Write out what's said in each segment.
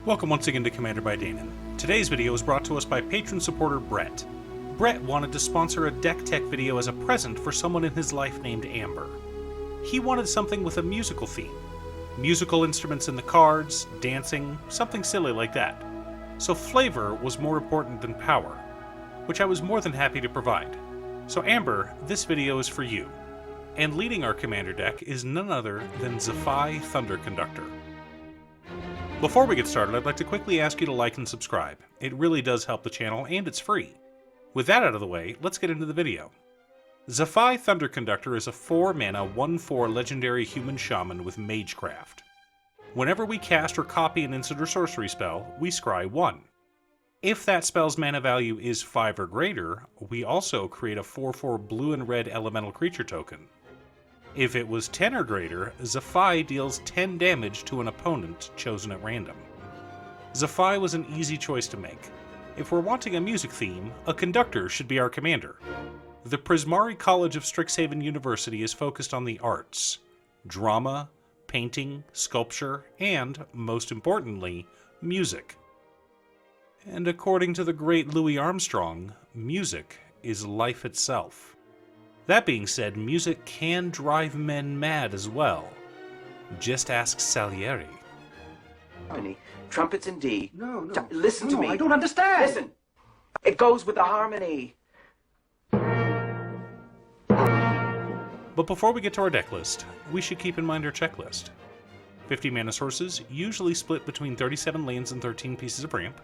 Welcome once again to Commander by Danon. Today's video is brought to us by patron supporter Brett. Brett wanted to sponsor a deck tech video as a present for someone in his life named Amber. He wanted something with a musical theme. Musical instruments in the cards, dancing, something silly like that. So flavor was more important than power, which I was more than happy to provide. So Amber, this video is for you. And leading our commander deck is none other than Zaffai Thunder Conductor. Before we get started, I'd like to quickly ask you to like and subscribe. It really does help the channel, and it's free. With that out of the way, let's get into the video. Zaffai Thunder Conductor is a 4-mana, 1/4 legendary human shaman with Magecraft. Whenever we cast or copy an instant or sorcery spell, we scry 1. If that spell's mana value is 5 or greater, we also create a 4/4 blue and red elemental creature token. If it was 10 or greater, Zaffai deals 10 damage to an opponent chosen at random. Zaffai was an easy choice to make. If we're wanting a music theme, a conductor should be our commander. The Prismari College of Strixhaven University is focused on the arts, drama, painting, sculpture, and, most importantly, music. And according to the great Louis Armstrong, music is life itself. That being said, music can drive men mad as well. Just ask Salieri. Harmony. Trumpets in D. No. Listen to me. I don't understand. Listen. It goes with the harmony. But before we get to our deck list, we should keep in mind our checklist. 50 mana sources, usually split between 37 lands and 13 pieces of ramp,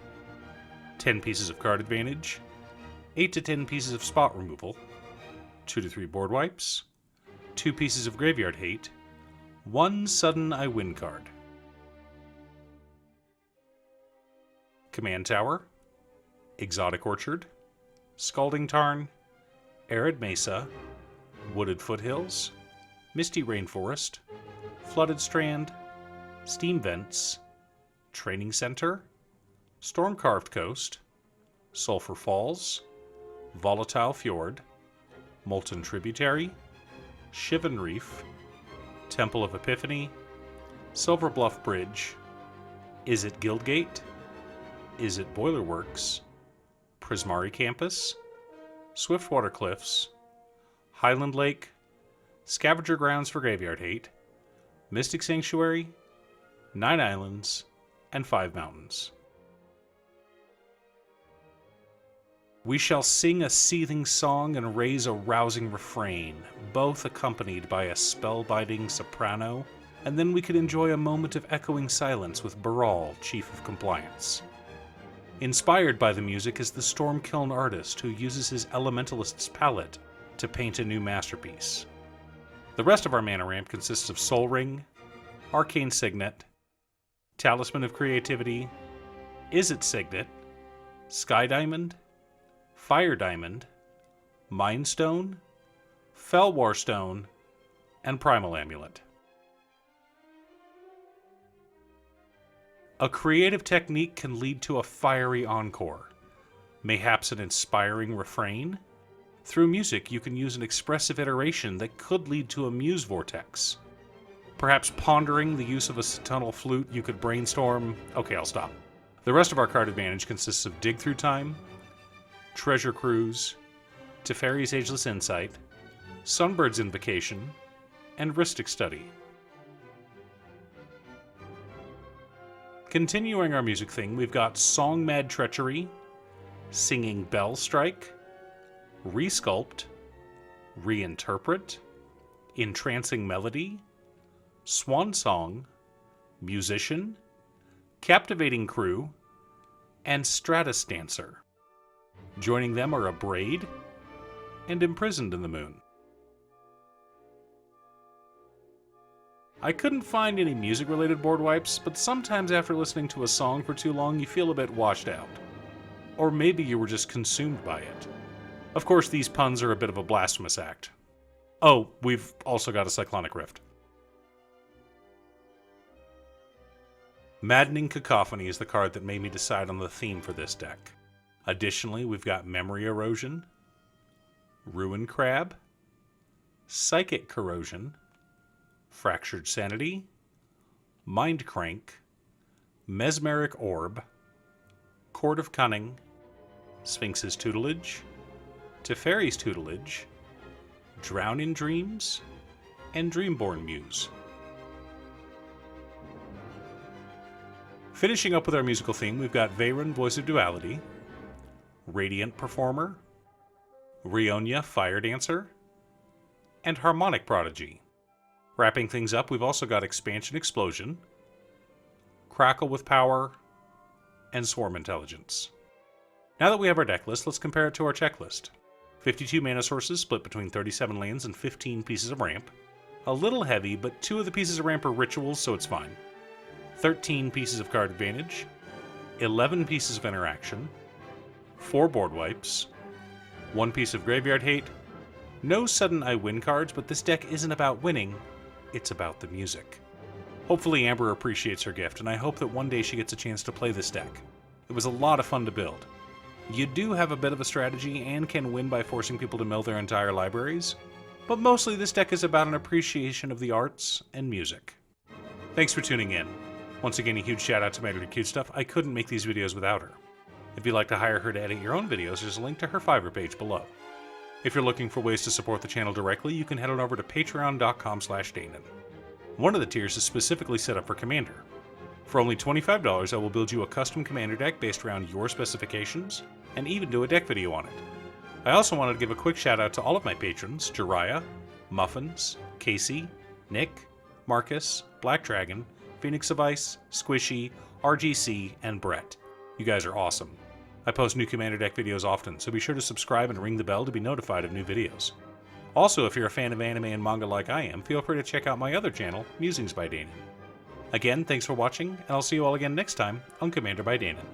10 pieces of card advantage, 8 to 10 pieces of spot removal, 2 to 3 board wipes, 2 pieces of graveyard hate, 1 sudden I win card. Command Tower, Exotic Orchard, Scalding Tarn, Arid Mesa, Wooded Foothills, Misty Rainforest, Flooded Strand, Steam Vents, Training Center, Storm-Carved Coast, Sulphur Falls, Volatile Fjord, Molten Tributary, Shivan Reef, Temple of Epiphany, Silver Bluff Bridge, Is It Guildgate, Is It Boilerworks, Prismari Campus, Swiftwater Cliffs, Highland Lake, Scavenger Grounds for Graveyard Hate, Mystic Sanctuary, 9 Islands, and 5 Mountains. We shall sing a seething song and raise a rousing refrain, both accompanied by a spellbinding soprano, and then we could enjoy a moment of echoing silence with Baral, Chief of Compliance. Inspired by the music is the Stormkiln artist who uses his Elementalist's palette to paint a new masterpiece. The rest of our mana ramp consists of Soul Ring, Arcane Signet, Talisman of Creativity, Is It Signet, Sky Diamond, Fire Diamond, Mind Stone, Felwar Stone, and Primal Amulet. A creative technique can lead to a fiery encore, mayhaps an inspiring refrain. Through music, you can use an expressive iteration that could lead to a muse vortex. Perhaps pondering the use of a tonal flute, you could brainstorm... Okay, I'll stop. The rest of our card advantage consists of Dig Through Time, Treasure Cruise, Teferi's Ageless Insight, Sunbird's Invocation, and Rhystic Study. Continuing our music thing, we've got Song Mad Treachery, Singing Bell Strike, Resculpt, Reinterpret, Entrancing Melody, Swan Song, Musician, Captivating Crew, and Stratus Dancer. Joining them are Abrade and Imprisoned in the Moon. I couldn't find any music-related board wipes, but sometimes after listening to a song for too long, you feel a bit washed out. Or maybe you were just consumed by it. Of course, these puns are a bit of a blasphemous act. Oh, we've also got a Cyclonic Rift. Maddening Cacophony is the card that made me decide on the theme for this deck. Additionally, we've got Memory Erosion, Ruin Crab, Psychic Corrosion, Fractured Sanity, Mind Crank, Mesmeric Orb, Court of Cunning, Sphinx's Tutelage, Teferi's Tutelage, Drown in Dreams, and Dreamborn Muse. Finishing up with our musical theme, we've got Veyron, Voice of Duality, Radiant Performer, Rionia, Fire Dancer, and Harmonic Prodigy. Wrapping things up, we've also got Expansion Explosion, Crackle with Power, and Swarm Intelligence. Now that we have our deck list, let's compare it to our checklist. 52 mana sources split between 37 lands and 15 pieces of ramp. A little heavy, but 2 of the pieces of ramp are rituals, so it's fine. 13 pieces of card advantage, 11 pieces of interaction, 4 board wipes, 1 piece of graveyard hate, no sudden I win cards, but this deck isn't about winning, it's about the music. Hopefully Amber appreciates her gift, and I hope that one day she gets a chance to play this deck. It was a lot of fun to build. You do have a bit of a strategy and can win by forcing people to mill their entire libraries, but mostly this deck is about an appreciation of the arts and music. Thanks for tuning in. Once again, a huge shout out to my editor Cute Stuff. I couldn't make these videos without her. If you'd like to hire her to edit your own videos, there's a link to her Fiverr page below. If you're looking for ways to support the channel directly, you can head on over to patreon.com/Danon. One of the tiers is specifically set up for Commander. For only $25, I will build you a custom Commander deck based around your specifications, and even do a deck video on it. I also wanted to give a quick shout out to all of my patrons, Jiraiya, Muffins, Casey, Nick, Marcus, Black Dragon, Phoenix of Ice, Squishy, RGC, and Brett. You guys are awesome. I post new Commander deck videos often, so be sure to subscribe and ring the bell to be notified of new videos. Also, if you're a fan of anime and manga like I am, feel free to check out my other channel, Musings by Danon. Again, thanks for watching, and I'll see you all again next time on Commander by Danon.